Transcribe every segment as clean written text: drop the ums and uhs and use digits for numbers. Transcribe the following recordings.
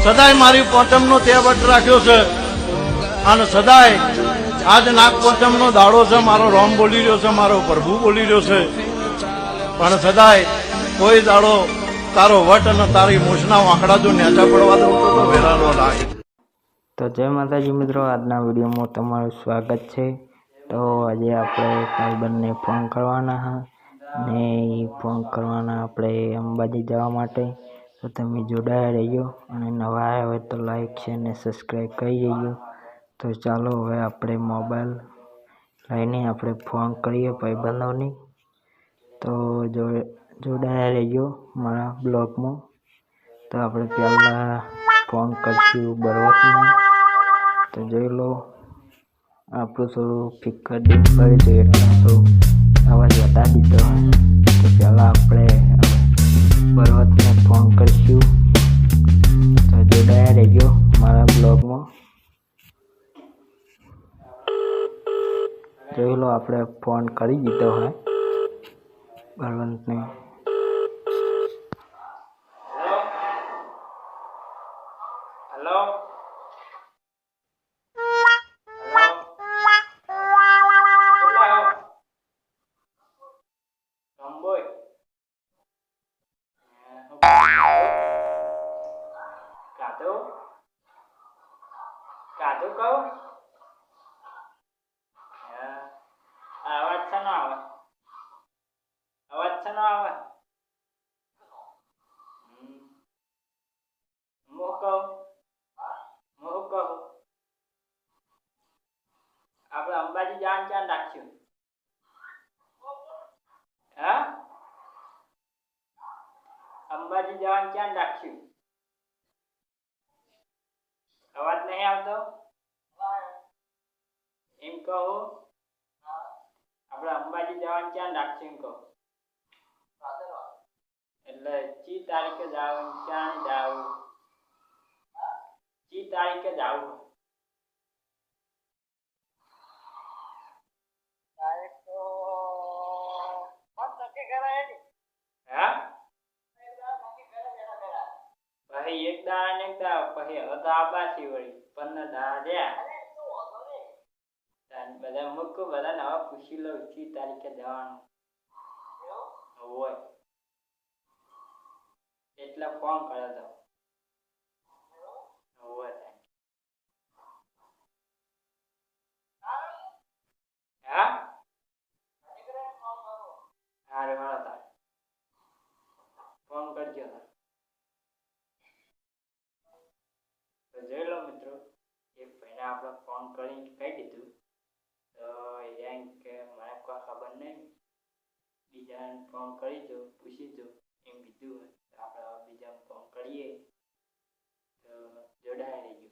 સદાય મારી પોચમનો તહેવટ રાખ્યો છે અને સદાય આજ નાગપંચમનો દાડો છે, મારો રોમ બોલી રહ્યો છે, મારો પ્રભુ બોલી રહ્યો છે, પણ સદાય કોઈ દાડો તારો વટ અને તારી મૂછના વાંકડા જો નેચા પડવા દઉં તો વેરાનો લાગે. તો જય માતાજી મિત્રો, આજના વિડીયોમાં તમારું સ્વાગત છે. તો આજે આપણે ભાઈબંધને ફોન કરવાના હા ને ફોન કરવાના આપણે અંબાજી જવા માટે. તો તમે જોડાયા રહીજો અને નવા આવ્યા હોય તો લાઈક શેર ને સબસ્ક્રાઈબ કરી દેજો. તો ચાલો હવે આપણે મોબાઈલ લઈને આપણે ફોન કરીએ ભાઈબંધોને. તો જોડાયા રહેજો મારા બ્લોગમાં. તો આપણે પહેલાં ફોન કરશું બરોબરને. તો જોઈ લો આપણું થોડું ફિકર ડીપ કરી દો એટલે થોડું અવાજ વધારી દીધો હોય. તો પહેલાં આપણે બરોબરને ફોન કરીશું. તો જોડાયા રહેજો મારા બ્લોગમાં. જોઈ લો આપણે ફોન કરી દીધો હોય બળવંતને. હેલો કાધું કહું અવાજ છે નો આવે, અવાજ છે નો આવે. હું કહું આપણે અંબાજી જવાનું ક્યાં નાખ્યું? હા, અંબાજી જવાનું ક્યાં નાખ્યું? અવાજ નહીં આવતો એમ કહું. આપણે અંબાજી જવાનું ક્યાં નાખ્યું એમ કહું. એટલે ચી તારીખે જાવું, ક્યાં જાવું, ચી તારીખે જાવું? પછી એક દાડા ને એક દાડા પછી હવે તો આબાસી વળી 15 દાડા રહ્યા. બધા મૂકું, બધાને હવે પૂછી લઉં ચી તારીખે જવાનું હોય એટલે ફોન કર્યો તો. હા હારે વાળા તાર ફોન કરજો. તો જોઈ લો મિત્રો, એક ભાઈને આપણે ફોન કરીને કહી દીધું. તો એમ કે મને કોઈ ખબર નહીં, બીજાને ફોન કરી દો, પૂછી દો એમ કીધું હોય. તો આપણે બીજાને ફોન કરીએ. તો જોડાયા રહીજો.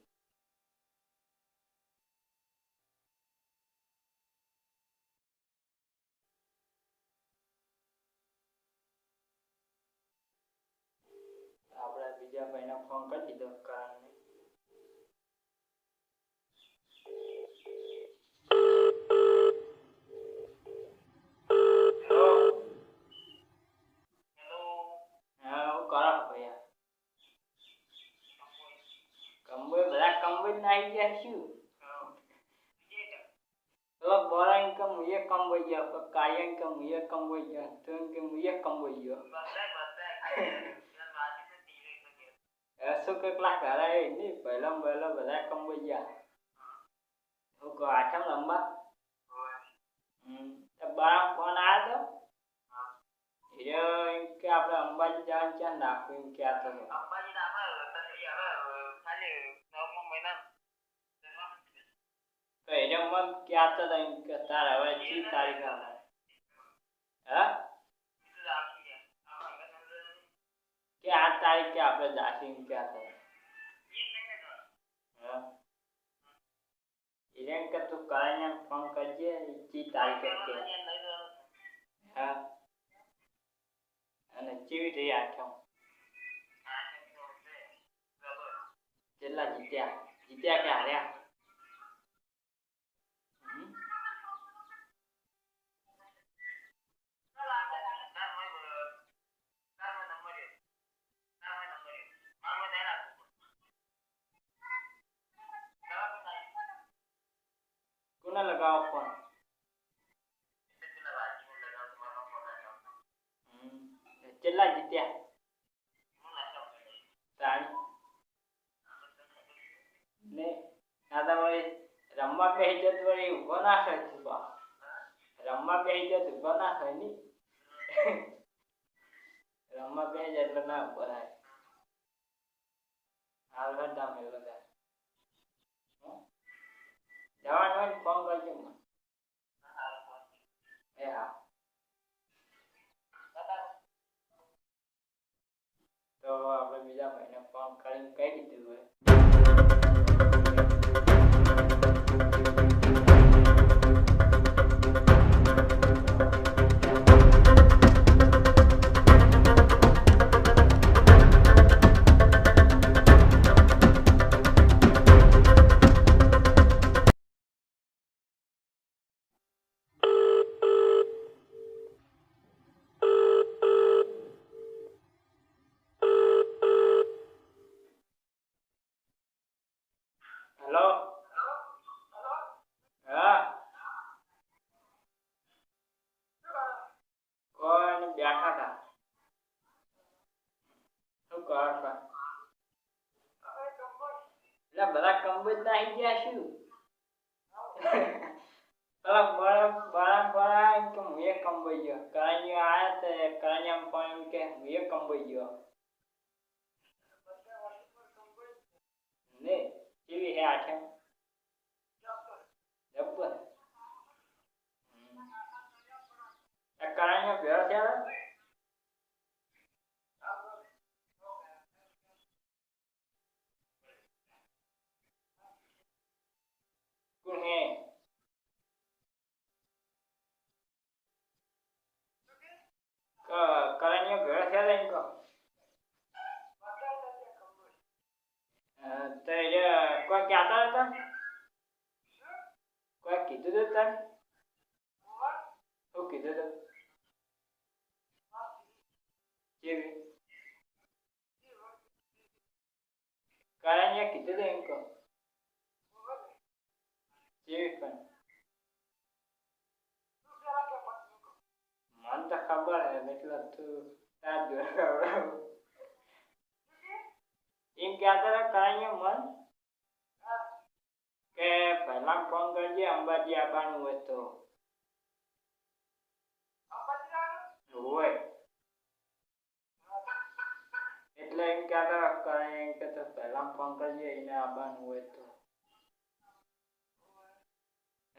આપણે બીજા ભાઈને ફોન કરી દીધો કારણે. નાઈ ગયા શું? તો બોરા ઇન્કમ મુએ કમવાઈ ગયો, કાયા ઇન્કમ મુએ કમવાઈ ગયો, તો ઇન્કમ મુએ કમવાઈ ગયો. શું કેટલા ઘરે નહીં પહેલા બધા કમવાઈ ગયા. હું કહું આઠમ લંબા બાર ફોન આવ્યો તો એમ કે આપણે અંબાજી જવાનું ક્યાં નાખવું એમ ક્યાં તો તો એને મન ક્યાં તો એમ કે તારે હવે ચી તારીખ આવે? હા કે 8 તારીખે આપણે જાશું એમ ક્યાં તો. હા એને કે તું કરીને ફોન કરજે ચી તારીખે કે. હા અને કેવી રહી આઠમ? કેટલા જીત્યા કે હાર્યા? ને આ તો વળી રમવા બેસી જતો વળી ઊભો ના થાય તું બા રમવા બેસી જતો ઊભો ના થાય ની રમવા બેસી જાય એટલે ના ઊભો થાય હાલ બધા મેલો થાય જવાનું હોય ને ફોન કરજો મને એ હા તો આપણે બીજા ભાઈને ફોન કરીને કહી દીધું હોય હેલો હા કોઈ નહીં, બેઠા હતા શું કરો છો એટલે બધા કંબોજ ના આવી ગયા શું પેલા બળા એમ કે હું એ કંબોઈ ગયો કરાઈ આયા તે કરાઈ એમ પણ એમ કે હું એ કંબોઈ ગયો ને કેવી હે આઠે જબ્બર કરાઈ ભેળ થયા કોણ હે કરાઈ ભેળ થયા એમ કહો તો એ કોઈ કહેતા હતા કોઈ કીધું હતું તને શું કીધું હતું કેવી કરાઈ કીધું હતું એમ કહો કેવી પણ મને તો ખબર હે એટલે તું તાર જોડે ખવડાવું એમ કહેતા હતા કરાઈ મન કે પહેલા ફોન કરજે અંબાજી આવવાનું હોય તો હોય એટલે એમ કહેતા કરાઈ એમ કે પહેલા ફોન કરજે એને આવવાનું હોય તો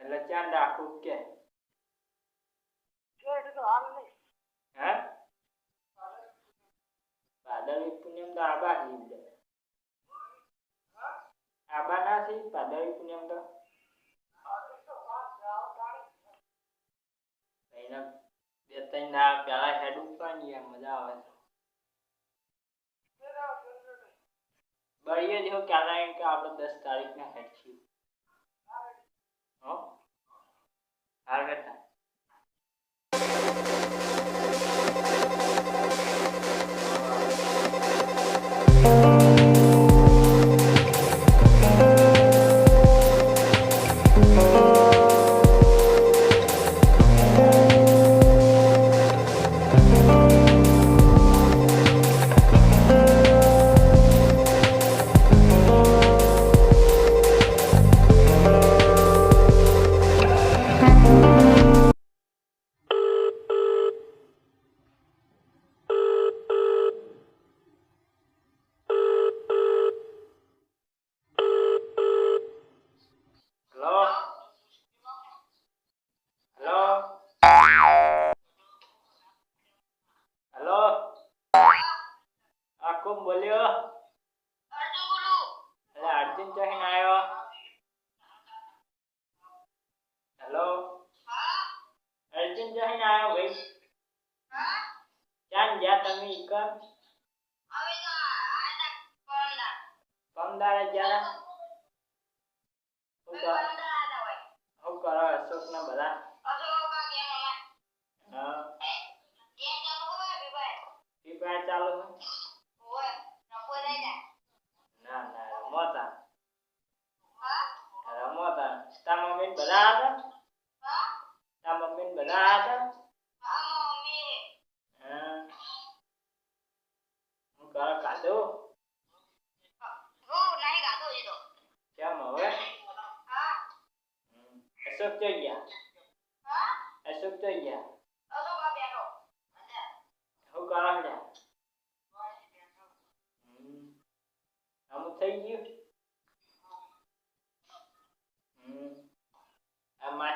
એટલે ચાંદ આખું કે હે ભાદરવી પૂનમ તો આબા લીધે આબા ના થઈ ભાદરવી પૂનમ તો એના બે ત્રણ દાડા પેલા હેડ ઉપર ની મજા આવે બળીએ જેવું કહેતા એમ કે આપણે 10 તારીખના હેડ છીએ હો હાલ બેટા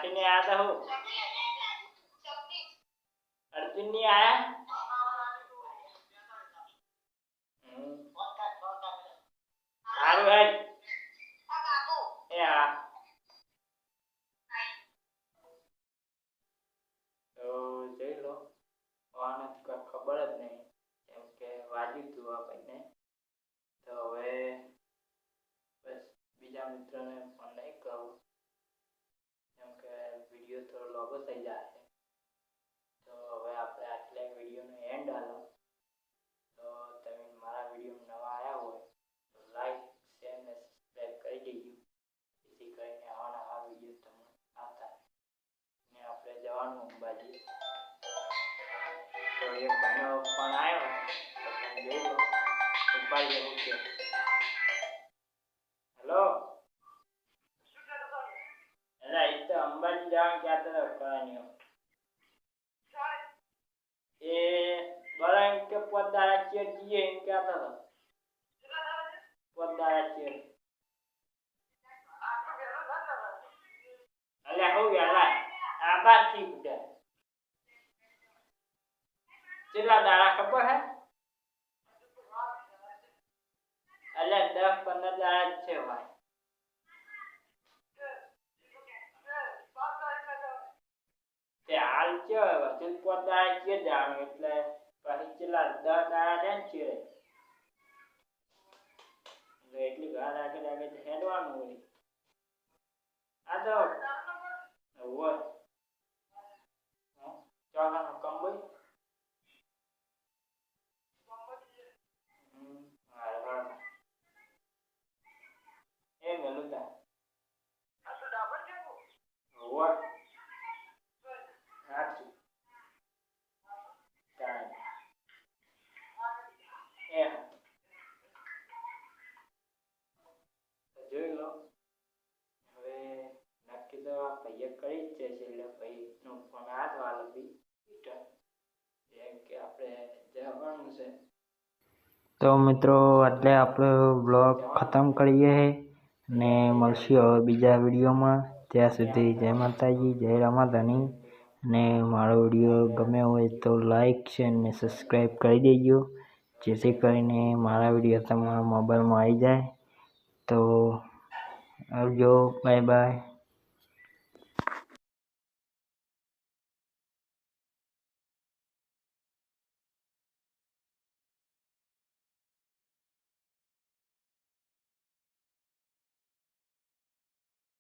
રાખીને આયા તા હું અર્જુન ની આયા સારું હેડ એ હા તો જોઈ લો આને કોઈ ખબર જ નહીં કેમ કે વાગ્યું તું આ ભાઈને તો હવે બસ બીજા મિત્રોને ફોન નહીં કરું કેમ કે વિડીયો થોડો લોગો થઈ જાય છે તો હવે આપણે આટલે વિડીયોનો એન્ડ આલો તો તમે મારા વિડીયો નવા આવ્યા હોય તો લાઈક શેર ને સબસ્ક્રાઈબ કરી દેજો જેથી કરીને આવા વિડીયો તમને આવતા ને આપણે જવાનું અંબાજી તો એક ભાઈનો ફોન આવ્યો તો તમે જોઈ લો ઉપાડી જવું છે હેલો એટલે એ તો અંબાજી જવાનું ક્યાં તો કરાની એ બરા એમ કે પોદારા ચેર જઈએ એમ કહેતા હતા પોદારા ચેર અલ્યા હું વેલા આ બાત થી ઉઠે કેટલા દાડા ખબર હે અલ્યા 10-15 દાડા જ છે ભાઈ તે હાલ છે હજુ પોદારા ચેર જવાનું એટલે પછી કેટલા 10 દાડા છે ને ચેર એટલી ઘા રાખી હેડવાનું હોય આ તો હોય ચોખાનો કંબોઈ એ મેલું તા હોય સાચું એ જોઈ લો હવે નક્કી તો આ ભાઈએ કરી જ છે એટલે ભાઈનો ફોન હાથ વાલો બી જેમ કે આપણે જવાનું છે તો મિત્રો એટલે આપણે બ્લોગ ખતમ કરીએ ને મળશું હવે બીજા વિડીયોમાં ત્યાં સુધી જય માતાજી જય રામાધણી ને મારો વિડીયો ગમે હોય તો લાઈક શેર ને સબસ્ક્રાઈબ કરી દેજો જેથી કરીને મારા વિડીયો તમારા મોબાઈલમાં આવી જાય તો આવજો બાય બાય